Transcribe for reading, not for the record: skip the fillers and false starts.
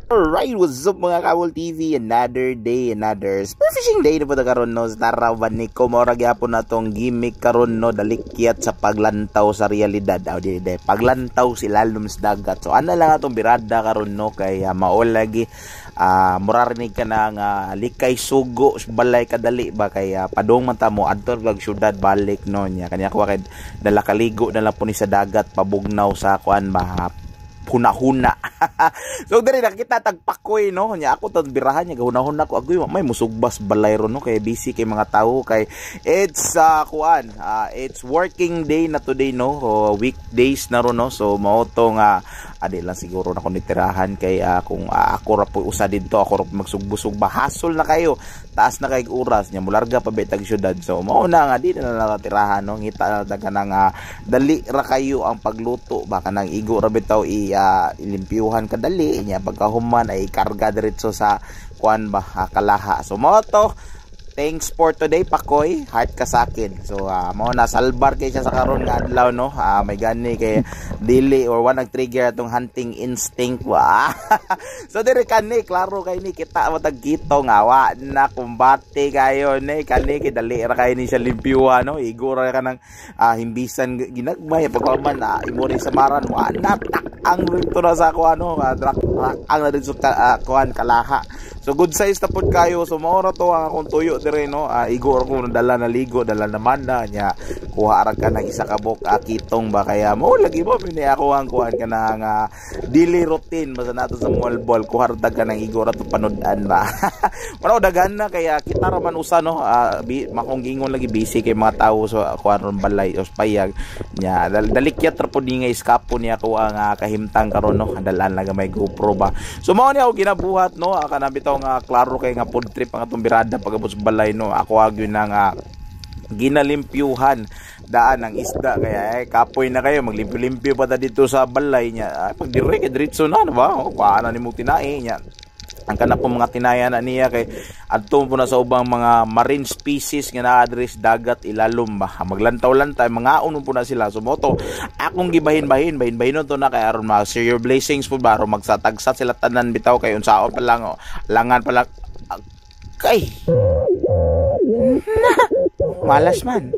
Alright, what's up mga Kabol TV? Another day, another fishing day na po na karon no. Tarawan ni ko maura gyapon na tong gimmick karon no, dalikyat sa paglantaw sa realidad. Di paglantaw si lalom sa dagat. So ana lang atong birada karon no, kay maol lagi murarinig ka na nga likay sugo balay kadali ba kay padong man ta mo adto lag syudad balik no nya kanya ko kay dala kaligo na lang po ni sa dagat pabugnaw sa kuan ba huna-huna. So diri nakita tagpakoy no nya ako tong birahan nya gahuna-huna ko agoy may musugbas balay ron no kay busy kay mga tawo kay it's kuan it's working day na today no weekdays na ron no so mao to nga adi lang siguro na ko nitirahan kay kung ako ra po usa didto ako ra magsugbo-sugba hasol na kayo taas na kay oras nya mularga pa betag syudad so mao na nga di na nakatirahan no ngita na kanang dali ra kayo ang pagluto baka nang igo ra bitaw ilimpyuhan kadali nya pagkahuman ay karga diretso sa kuan ba kalaha so mao to. Thanks for today Pakoy, heart ka sa akin. So mo na salbar kay siya sa karon nga adlaw no. May gani kay dili or one nag-trigger atong hunting instinct wa. So dire kani klaro kay ni kita matag kito nga wa na kumbate kayo ni kani kay dali ra kay ni siya limpyuha no. Igura ka nang himbisan ginagmay pagkaman imo rin samaran wa na ang rito na sa ko ano ang na din sa kuan kalaha. So good size na pod kayo. So maora to ang akong tuyo dire no. Igor ko dala na ligo, dala naman na nya kuha ra ka ng isa ka bok kitong ba kaya mo lagi mo pini ako ang kuan ka ng daily routine basta nato sa mall ball kuha ra ka ng igor at panodan ba. Mao dagan na kaya kita ra man usa no makong gingon lagi busy kay mga tawo so kuan ron balay os payag nya dalikyat ra pod nga iskapo niya ko ang kahimtang karon no. Dalan lang may GoPro ba. So mao ni ako ginabuhat no kana bitaw nga klaro kay nga food trip ang atong birada pagabot sa balay no ako agyo na nga ginalimpyuhan daan ang isda kaya kapoy na kayo maglimpyo-limpyo pa ta dito sa balay nya pag dire kay diretso na ba paana nimo tinai nya ang kana po mga tinaya na niya kay adto po na sa ubang mga marine species nga na-address dagat ilalom ba maglantaw-lantay mga uno po na sila so moto akong gibahin-bahin to na kay aron ma-share your blessings po ba aron magsatagsat sila tanan bitaw kay unsaon pa lang langan pa lang kay malas man